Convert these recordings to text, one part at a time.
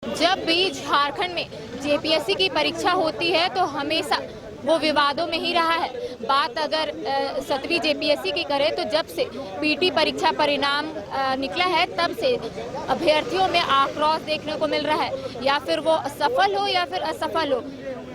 जब भी झारखंड में जेपीएससी की परीक्षा होती है तो हमेशा वो विवादों में ही रहा है। बात अगर 7वीं जेपीएससी की करें तो जब से पीटी परीक्षा परिणाम निकला है तब से अभ्यर्थियों में आक्रोश देखने को मिल रहा है, या फिर वो सफल हो या फिर असफल हो।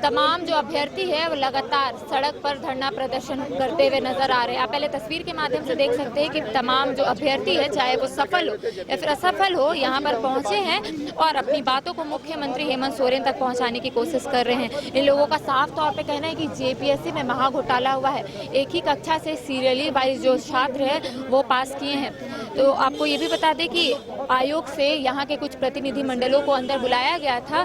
तमाम जो अभ्यर्थी है वो लगातार सड़क पर धरना प्रदर्शन करते हुए नजर आ रहे हैं। आप पहले तस्वीर के माध्यम से देख सकते हैं कि तमाम जो अभ्यर्थी है, चाहे वो सफल हो या फिर असफल हो, यहाँ पर पहुंचे हैं और अपनी बातों को मुख्यमंत्री हेमंत सोरेन तक पहुंचाने की कोशिश कर रहे हैं। इन लोगों का साफ तौर पे कहना है कि जेपीएससी में महा घोटाला हुआ है। एक ही कक्षा से सीरियली वाइज जो छात्र है वो पास किए हैं। तो आपको ये भी बता दें कि आयोग से यहाँ के कुछ प्रतिनिधि मंडलों को अंदर बुलाया गया था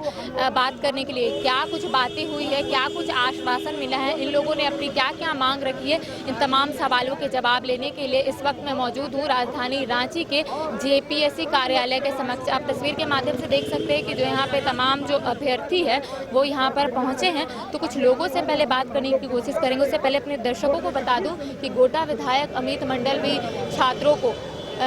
बात करने के लिए। क्या कुछ बातें हुई है, क्या कुछ आश्वासन मिला है, इन लोगों ने अपनी क्या क्या मांग रखी है, इन तमाम सवालों के जवाब लेने के लिए इस वक्त मैं मौजूद हूँ राजधानी रांची के जेपीएससी कार्यालय के समक्ष। आप तस्वीर के माध्यम से देख सकते हैं कि जो यहाँ पे तमाम जो अभ्यर्थी है वो यहाँ पर पहुँचे हैं। तो कुछ लोगों से पहले बात करने की कोशिश करेंगे। उससे पहले अपने दर्शकों को बता दूँ कि गोड्डा विधायक अमित मंडल भी छात्रों को,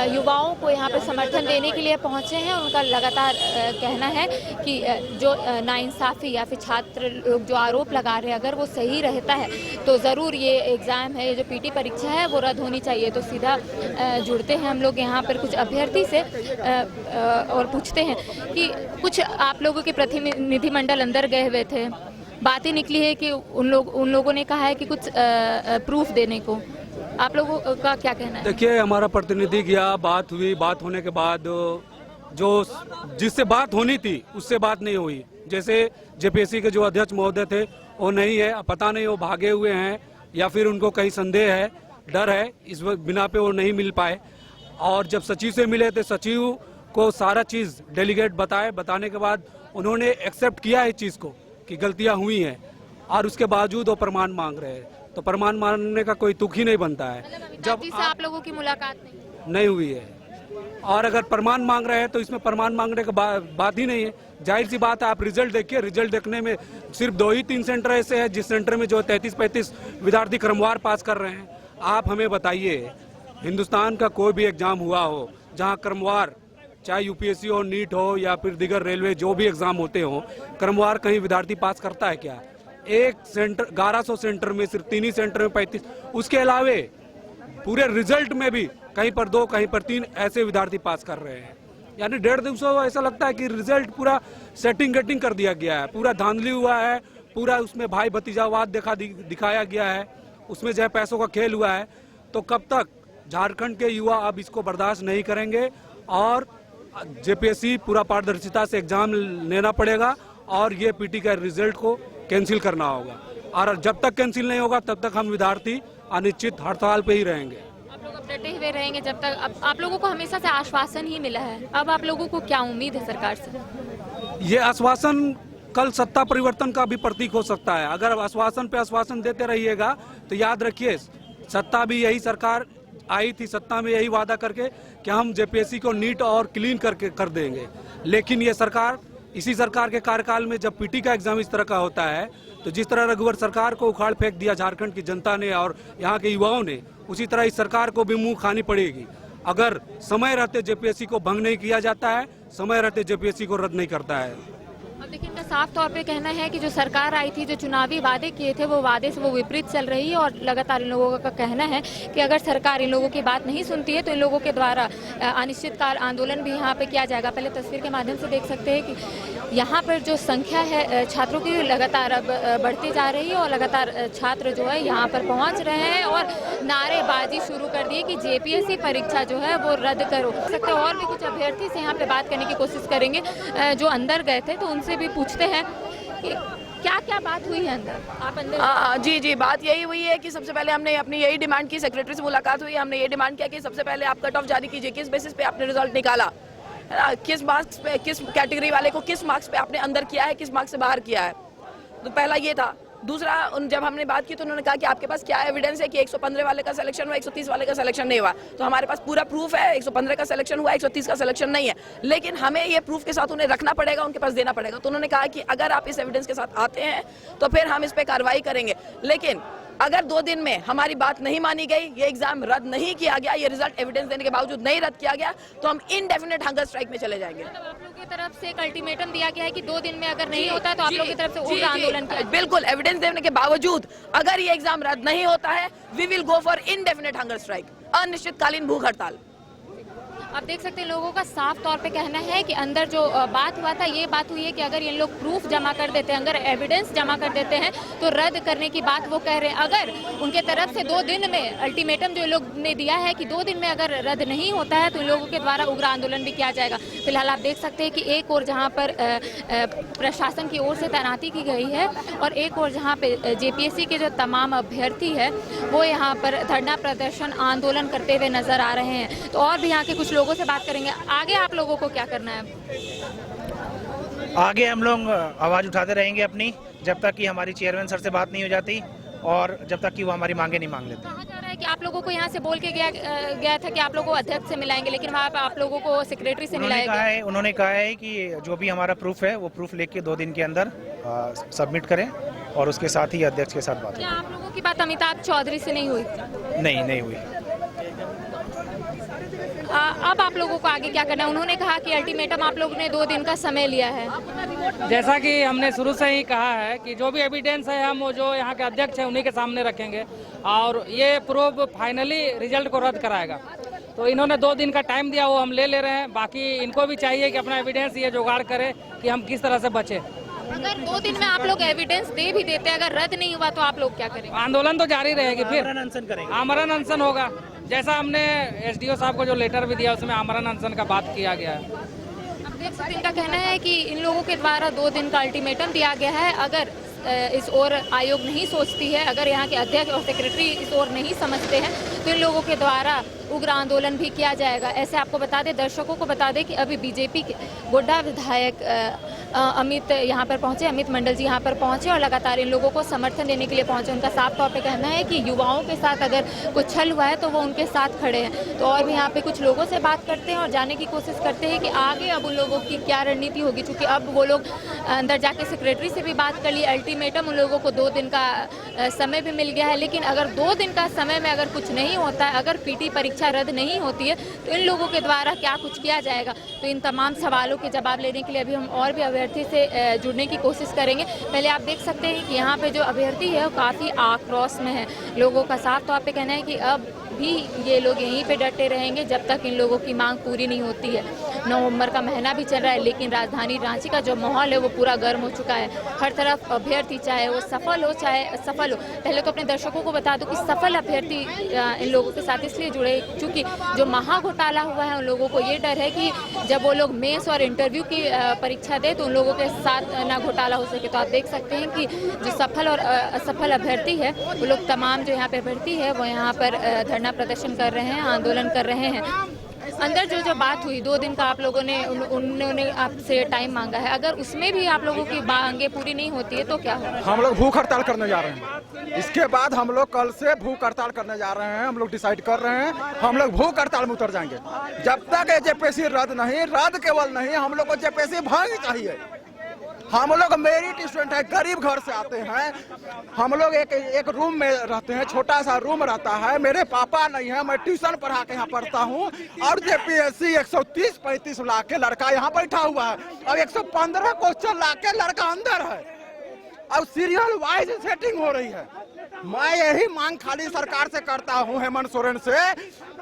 युवाओं को यहाँ पर समर्थन देने के लिए पहुँचे हैं। उनका लगातार कहना है कि जो नाइंसाफ़ी या फिर छात्र लोग जो आरोप लगा रहे हैं, अगर वो सही रहता है तो ज़रूर ये एग्ज़ाम है, ये जो पीटी परीक्षा है वो रद्द होनी चाहिए। तो सीधा जुड़ते हैं हम लोग यहाँ पर कुछ अभ्यर्थी से और पूछते हैं कि कुछ आप लोगों के प्रतिनिधि मंडल अंदर गए हुए थे, बातें निकली है कि उन लोगों ने कहा है कि कुछ प्रूफ देने को, आप लोगों का क्या कहना है? देखिए, हमारा प्रतिनिधि गया, बात हुई, बात होने के बाद जो जिससे बात होनी थी उससे बात नहीं हुई। जैसे जेपीएससी के जो अध्यक्ष महोदय थे वो नहीं है, पता नहीं वो भागे हुए हैं या फिर उनको कहीं संदेह है, डर है, इस बिना पे वो नहीं मिल पाए। और जब सचिव से मिले थे, सचिव को सारा चीज़ डेलीगेट बताने के बाद उन्होंने एक्सेप्ट किया इस चीज़ को कि गलतियाँ हुई हैं, और उसके बावजूद वो प्रमाण मांग रहे हैं। तो प्रमाण मांगने का कोई तुक ही नहीं बनता है जब आप लोगों की मुलाकात नहीं हुई है। और अगर प्रमाण मांग रहे हैं तो इसमें प्रमाण मांगने का बात ही नहीं है। जाहिर सी बात है, आप रिजल्ट देखिए, रिजल्ट देखने में सिर्फ 2 ही 3 सेंटर ऐसे हैं जिस सेंटर में जो 33-35 विद्यार्थी क्रमवार पास कर रहे हैं। आप हमें बताइए, हिंदुस्तान का कोई भी एग्जाम हुआ हो जहाँ क्रमवार, चाहे यूपीएससी हो, नीट हो या फिर दिगर रेलवे जो भी एग्जाम होते हो, क्रमवार कहीं विद्यार्थी पास करता है क्या? एक सेंटर 1100 सेंटर में सिर्फ 3 ही सेंटर में 35, उसके अलावे पूरे रिजल्ट में भी कहीं पर 2 कहीं पर 3 ऐसे विद्यार्थी पास कर रहे हैं। यानी 1.5 दिवसों ऐसा लगता है कि रिजल्ट पूरा सेटिंग गेटिंग कर दिया गया है, पूरा धांधली हुआ है, पूरा उसमें भाई भतीजावाद दिखाया गया है, उसमें जो है पैसों का खेल हुआ है। तो कब तक झारखंड के युवा अब इसको बर्दाश्त नहीं करेंगे और जेपीएससी पूरा पारदर्शिता से एग्जाम लेना पड़ेगा और ये पीटी का रिजल्ट को कैंसिल करना होगा। और जब तक कैंसिल नहीं होगा तब तक हम विद्यार्थी अनिश्चित हड़ताल पे ही रहेंगे। आप लोग डटे हुए रहेंगे जब तक। आप लोगों को हमेशा से आश्वासन ही मिला है, अब आप लोगों को क्या उम्मीद है सरकार से? ये आश्वासन कल सत्ता परिवर्तन का भी प्रतीक हो सकता है। अगर आश्वासन पे आश्वासन देते रहिएगा तो याद रखिए, सत्ता भी यही सरकार आई थी, सत्ता में यही वादा करके कि हम जेपीएससी को नीट और क्लीन करके कर देंगे। लेकिन ये सरकार, इसी सरकार के कार्यकाल में जब पीटी का एग्जाम इस तरह का होता है, तो जिस तरह रघुवर सरकार को उखाड़ फेंक दिया झारखंड की जनता ने और यहाँ के युवाओं ने, उसी तरह इस सरकार को भी मुंह खानी पड़ेगी अगर समय रहते जेपीएससी को भंग नहीं किया जाता है, समय रहते जेपीएससी को रद्द नहीं करता है। अब देखिए, इनका साफ तौर पे कहना है कि जो सरकार आई थी, जो चुनावी वादे किए थे, वो वादे से वो विपरीत चल रही है। और लगातार इन लोगों का कहना है कि अगर सरकार इन लोगों की बात नहीं सुनती है तो इन लोगों के द्वारा अनिश्चितकाल आंदोलन भी यहाँ पे किया जाएगा। पहले तस्वीर के माध्यम से देख सकते हैं कि यहाँ पर जो संख्या है छात्रों की लगातार अब बढ़ती जा रही है और लगातार छात्र जो है यहाँ पर पहुँच रहे हैं और नारेबाजी शुरू कर दी है कि जेपीएससी परीक्षा जो है वो रद्द करो। सकते और भी कुछ अभ्यर्थी से यहाँ पे बात करने की कोशिश करेंगे जो अंदर गए थे, तो उनसे भी पूछते हैं कि क्या क्या बात हुई है अंदर। आप अंदर? जी, बात यही हुई है कि सबसे पहले हमने अपनी यही डिमांड की, सेक्रेटरी से मुलाकात हुई, हमने ये डिमांड किया कि सबसे पहले आप कट ऑफ जारी कीजिए, किस बेसिस पे आपने रिजल्ट निकाला, किस मार्क्स पे, किस कैटेगरी वाले को किस मार्क्स पे आपने अंदर किया है, किस मार्क्स से बाहर किया है। तो पहला ये था। दूसरा, जब हमने बात की तो उन्होंने कहा कि आपके पास क्या एविडेंस है कि 115 वाले का सिलेक्शन हुआ, 130 वाले का सिलेक्शन नहीं हुआ। तो हमारे पास पूरा प्रूफ है, 115 का सिलेक्शन हुआ, 130 का सिलेक्शन नहीं है, लेकिन हमें ये प्रूफ के साथ उन्हें रखना पड़ेगा, उनके पास देना पड़ेगा। तो उन्होंने कहा कि अगर आप इस एविडेंस के साथ आते हैं तो फिर हम इस पर कार्रवाई करेंगे। लेकिन अगर 2 दिन में हमारी बात नहीं मानी गई, ये एग्जाम रद्द नहीं किया गया, ये रिजल्ट एविडेंस देने के बावजूद नहीं रद्द किया गया, तो हम इनडेफिनेट हंगर स्ट्राइक में चले जाएंगे। मतलब आप लोगों की तरफ से एक अल्टीमेटम दिया गया है कि 2 दिन में अगर नहीं होता तो आप लोगों की तरफ से उग्र आंदोलन किया। बिल्कुल, एविडेंस देने के बावजूद अगर ये एग्जाम रद्द नहीं होता है, we will go for indefinite hunger strike, अनिश्चितकालीन भूख हड़ताल। आप देख सकते हैं लोगों का साफ तौर पे कहना है कि अंदर जो बात हुआ था, ये बात हुई है कि अगर ये लोग प्रूफ जमा कर देते हैं, अगर एविडेंस जमा कर देते हैं तो रद्द करने की बात वो कह रहे हैं। अगर उनके तरफ से 2 दिन में अल्टीमेटम जो लोग ने दिया है कि 2 दिन में अगर रद्द नहीं होता है तो इन लोगों के द्वारा उग्र आंदोलन भी किया जाएगा। फिलहाल आप देख सकते हैं कि एक और जहाँ पर प्रशासन की ओर से तैनाती की गई है और एक और जहाँ पे जेपीएससी के जो तमाम अभ्यर्थी है वो यहाँ पर धरना प्रदर्शन आंदोलन करते हुए नजर आ रहे हैं। तो और भी यहाँ के कुछ लोगों से बात करेंगे। आगे आप लोगों को क्या करना है? आगे हम लोग आवाज़ उठाते रहेंगे अपनी, जब तक कि हमारी चेयरमैन सर से बात नहीं हो जाती और जब तक कि वो हमारी मांगे नहीं मांग लेते। कहा जा रहा है कि आप लोगों को यहाँ से बोल के गया था कि आप लोगों को अध्यक्ष से मिलाएंगे, लेकिन वहाँ पे आप लोगों को सेक्रेटरी से मिलाएंगे। उन्होंने कहा है कि जो भी हमारा प्रूफ है वो प्रूफ लेके 2 दिन के अंदर सबमिट करें और उसके साथ ही अध्यक्ष के साथ बात क्या आप लोगों की बात अमिताभ चौधरी से नहीं हुई? नहीं हुई। अब आप लोगों को आगे क्या करना है? उन्होंने कहा कि अल्टीमेटम आप लोगों ने 2 दिन का समय लिया है। जैसा कि हमने शुरू से ही कहा है कि जो भी एविडेंस है हम वो जो यहाँ के अध्यक्ष हैं उन्हीं के सामने रखेंगे और ये प्रूफ फाइनली रिजल्ट को रद्द कराएगा। तो इन्होंने 2 दिन का टाइम दिया, वो हम ले ले रहे हैं। बाकी इनको भी चाहिए कि अपना एविडेंस ये जुगाड़ करे कि हम किस तरह से बचे। अगर 2 दिन में आप लोग एविडेंस दे भी देते, अगर रद्द नहीं हुआ तो आप लोग क्या करेंगे? आंदोलन तो जारी रहेगी, फिर आमरण अनशन करेंगे। आमरण अनशन होगा, जैसा हमने एसडीओ साहब को जो लेटर भी दिया उसमें आमरण अनशन का बात किया गया है। अब देख सकते हैं इनका कहना है कि इन लोगों के द्वारा 2 दिन का अल्टीमेटम दिया गया है। अगर इस ओर आयोग नहीं सोचती है, अगर यहाँ के अध्यक्ष और सेक्रेटरी इस ओर नहीं समझते हैं तो इन लोगों के द्वारा उग्र आंदोलन भी किया जाएगा। ऐसे आपको बता दें, दर्शकों को बता दें कि अभी बीजेपी के गोड्डा विधायक अमित यहाँ पर पहुंचे, अमित मंडल जी यहाँ पर पहुंचे और लगातार इन लोगों को समर्थन देने के लिए पहुंचे। उनका साफ तौर पे कहना है कि युवाओं के साथ अगर कुछ छल हुआ है तो वो उनके साथ खड़े हैं। तो और भी यहाँ पे कुछ लोगों से बात करते हैं और जानने की कोशिश करते हैं कि आगे अब उन लोगों की क्या रणनीति होगी, क्योंकि अब वो लोग अंदर जाके सेक्रेटरी से भी बात कर ली। अल्टीमेटम उन लोगों को 2 दिन का समय भी मिल गया है, लेकिन अगर 2 दिन का समय में अगर कुछ नहीं होता है, अगर पीटी परीक्षा रद्द नहीं होती है तो इन लोगों के द्वारा क्या कुछ किया जाएगा। तो इन तमाम सवालों के जवाब लेने के लिए अभी हम और भी अभ्यर्थी से जुड़ने की कोशिश करेंगे। पहले आप देख सकते हैं कि यहाँ पे जो अभ्यर्थी है वो काफ़ी आक्रोश में है। लोगों का साफ तौर पे कहना है कि अब भी ये लोग यहीं पे डटे रहेंगे जब तक इन लोगों की मांग पूरी नहीं होती है। नवंबर का महीना भी चल रहा है, लेकिन राजधानी रांची का जो माहौल है वो पूरा गर्म हो चुका है। हर तरफ अभ्यर्थी, चाहे वो सफल हो चाहे असफल हो। पहले तो अपने दर्शकों को बता दूं कि सफल अभ्यर्थी इन लोगों के साथ इसलिए जुड़े क्योंकि जो महा घोटाला हुआ है उन लोगों को ये डर है कि जब वो लोग मेंस और इंटरव्यू की परीक्षा दे तो उन लोगों के साथ ना घोटाला हो सके। तो आप देख सकते हैं कि जो सफल और असफल अभ्यर्थी है वो लोग तमाम जो यहाँ पे अभ्यर्थी है वो यहाँ पर धरना प्रदर्शन कर रहे हैं, आंदोलन कर रहे हैं। अंदर जो बात हुई 2 दिन का आप लोगों ने उन्होंने आपसे टाइम मांगा है, अगर उसमें भी आप लोगों की मांगे पूरी नहीं होती है तो क्या होगा? हम लोग भूख हड़ताल करने जा रहे हैं। इसके बाद हम लोग कल से भूख हड़ताल करने जा रहे हैं। हम लोग डिसाइड कर रहे हैं, हम लोग भूख हड़ताल में उतर जाएंगे जब तक जेपीएससी रद्द केवल नहीं, हम लोग को जेपीएससी भाग चाहिए। हम लोग मेरिट स्टूडेंट है, गरीब घर से आते हैं। हम लोग एक रूम में रहते हैं, छोटा सा रूम रहता है। मेरे पापा नहीं है, मैं ट्यूशन पढ़ा के यहाँ पढ़ता हूँ और जेपीएससी 130-35 लाख के लड़का यहाँ बैठा हुआ है और 115 क्वेश्चन लाख के लड़का अंदर है और सीरियल वाइज सेटिंग हो रही है। मैं यही मांग खाली सरकार से करता हूँ, हेमंत सोरेन से,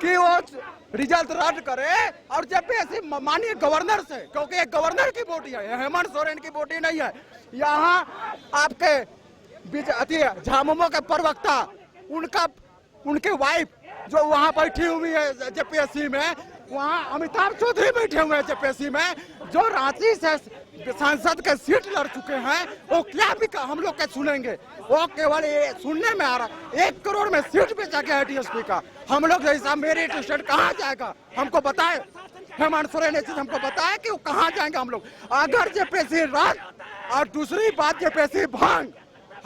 कि वो रिजल्ट रद्द करे और जेपीएससी मानिए गवर्नर से, क्योंकि एक गवर्नर की बोटी है, हेमंत सोरेन की बोटी नहीं है। यहाँ आपके झामुमो के प्रवक्ता उनके वाइफ जो वहाँ बैठी हुई है जेपीएससी में, वहाँ अमिताभ चौधरी बैठे हुए हैं जेपीएससी में, जो रांची से सांसद के सीट लड़ चुके हैं। वो क्या भी हम लोग के सुनेंगे, वो केवल ये सुनने में आ रहा 1 करोड़ में सीट बेचा गया है डीएसपी का। हम लोग जैसा मेरिट स्टूडेंट कहाँ जाएगा, हमको बताए। हेमंत सोरेन ने चीज हमको बताया कि वो कहाँ जाएंगे हम लोग अगर जेपीएससी रद्द। और दूसरी बात, जेपीएससी भांग,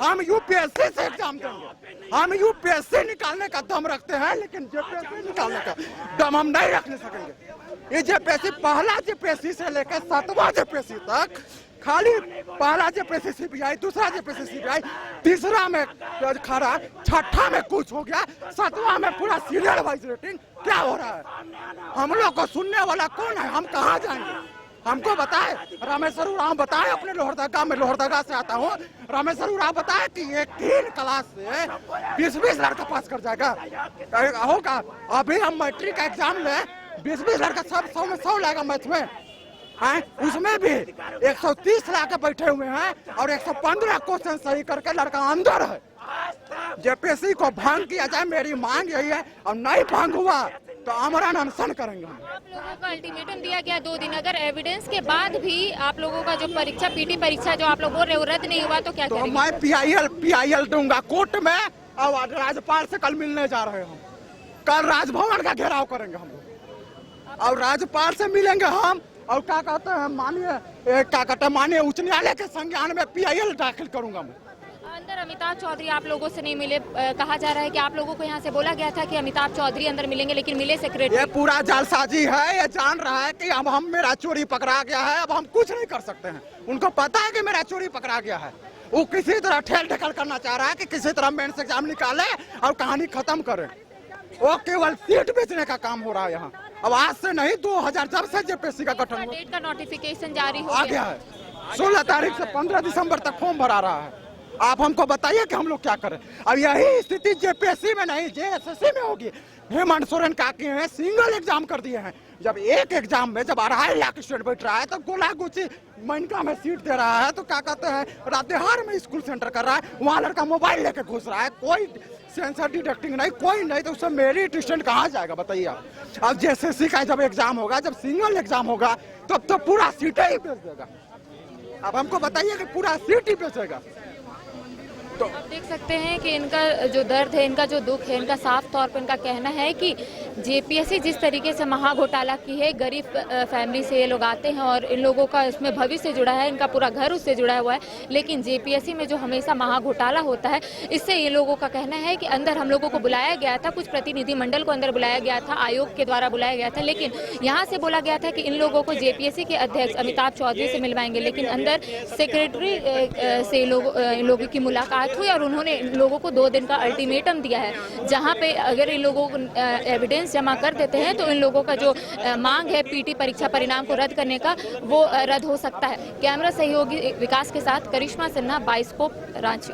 हम यूपीएससी से एग्जाम देंगे। हम यूपीएससी निकालने का दम रखते हैं, लेकिन जेपीएससी निकालने का दम हम नहीं रखने सकेंगे। ये जेपीएससी पहला जेपीएससी से लेकर 7वां जेपीएससी तक खाली पहला जेपीएससी सीबीआई, दूसरा जेपीएससी सीबीआई, तीसरा में खरा, छठा में कुछ हो गया, सातवां में पूरा सीरियल वाइज रेटिंग। क्या हो रहा है? हम लोग को सुनने वाला कौन है? हम कहाँ जाएंगे? हमको बताए रामेश्वर उरांव बताए, अपने लोहरदगा में, लोहरदगा से आता हूँ, रामेश्वर उरांव बताए कि ये 3 क्लास से 20-20 लड़का पास कर जाएगा, होगा। अभी हम मैट्रिक का एग्जाम ले, 20-20 लड़का सब 100 में 100 लाएगा मैथ में, हैं? उसमें भी 130 लाके बैठे हुए हैं और 115 क्वेश्चन सही करके लड़का अंदर है। जेपीएससी को भंग किया जाए, मेरी मांग यही है, और नहीं भंग हुआ तो आमरण अनशन करेंगे हम। आप लोगों को अल्टीमेटम दिया गया 2 दिन, अगर एविडेंस के बाद भी आप लोगों का जो परीक्षा पीटी परीक्षा जो आप लोग बोल रहे हो रद्द नहीं हुआ तो क्या तो करेंगे? मैं पीआईएल दूंगा कोर्ट में, और राज्यपाल से कल मिलने जा रहे हैं हम। कल राजभवन का घेराव करेंगे हम लोग, और राज्यपाल से मिलेंगे हम, और क्या कहते हैं माननीय उच्च न्यायालय के संज्ञान में पीआईएल दाखिल करूंगा मैं। अंदर अमिताभ चौधरी आप लोगों से नहीं मिले, कहा जा रहा है कि आप लोगों को यहाँ से बोला गया था कि अमिताभ चौधरी अंदर मिलेंगे, लेकिन मिले सेक्रेटरी। ये पूरा जालसाजी है, ये जान रहा है कि अब हम मेरा चोरी पकड़ा गया है, अब हम कुछ नहीं कर सकते हैं। उनको पता है कि मेरा चोरी पकड़ा गया है, वो किसी तरह ठेल ठेकल करना चाह रहा है कि किसी तरह मेंस एग्जाम निकाले और कहानी खत्म करे। वो केवल सीट बेचने का काम हो रहा है यहाँ। अब आज से नहीं, 2000 जब से जेपीएससी का गठन डेट का नोटिफिकेशन जारी हो आ गया है, 16 तारीख से 15 दिसंबर तक फॉर्म भरा रहा है। आप हमको बताइए कि हम लोग क्या करें। अब यही स्थिति जेपीएससी में नहीं, जेएसएससी में होगी। हेमंत सोरेन का किए हैं, सिंगल एग्जाम कर दिए हैं। जब एक एग्जाम में जब 2.5 लाख स्टूडेंट बैठ रहा है, तो गोला गुची मनका में सीट दे रहा है, तो क्या कहते हैं रातेहार में स्कूल सेंटर कर रहा है, वहाँ लड़का मोबाइल लेके घुस रहा है, कोई सेंसर डिटेक्टिंग नहीं, कोई नहीं, तो उससे मेरिट स्टूडेंट कहाँ जाएगा बताइए आप। अब जेएसएससी का जब एग्जाम होगा, जब सिंगल एग्जाम होगा, तब तो पूरा सीटें ही बेच देगा। अब हमको बताइए कि पूरा सीट ही बेचेगा। तो आप देख सकते हैं कि इनका जो दर्द है, इनका जो दुख है, इनका साफ तौर पर इनका कहना है कि जेपीएससी जिस तरीके से महाघोटाला की है, गरीब फैमिली से ये लोग आते हैं और इन लोगों का इसमें भविष्य जुड़ा है, इनका पूरा घर उससे जुड़ा हुआ है, लेकिन जेपीएससी में जो हमेशा महाघोटाला होता है, इससे ये लोगों का कहना है कि अंदर हम लोगों को बुलाया गया था, कुछ प्रतिनिधिमंडल को अंदर बुलाया गया था, आयोग के द्वारा बुलाया गया था, लेकिन यहाँ से बोला गया था कि इन लोगों को जेपीएससी के अध्यक्ष अमिताभ चौधरी से मिलवाएंगे, लेकिन अंदर सेक्रेटरी से इन लोगों की मुलाकात हुई और उन्होंने इन लोगों को 2 दिन का अल्टीमेटम दिया है, जहां पे अगर इन लोगों को एविडेंस जमा कर देते हैं तो इन लोगों का जो मांग है पीटी परीक्षा परिणाम को रद्द करने का, वो रद्द हो सकता है। कैमरा सहयोगी विकास के साथ करिश्मा सिन्हा, बाइस्कोप, रांची।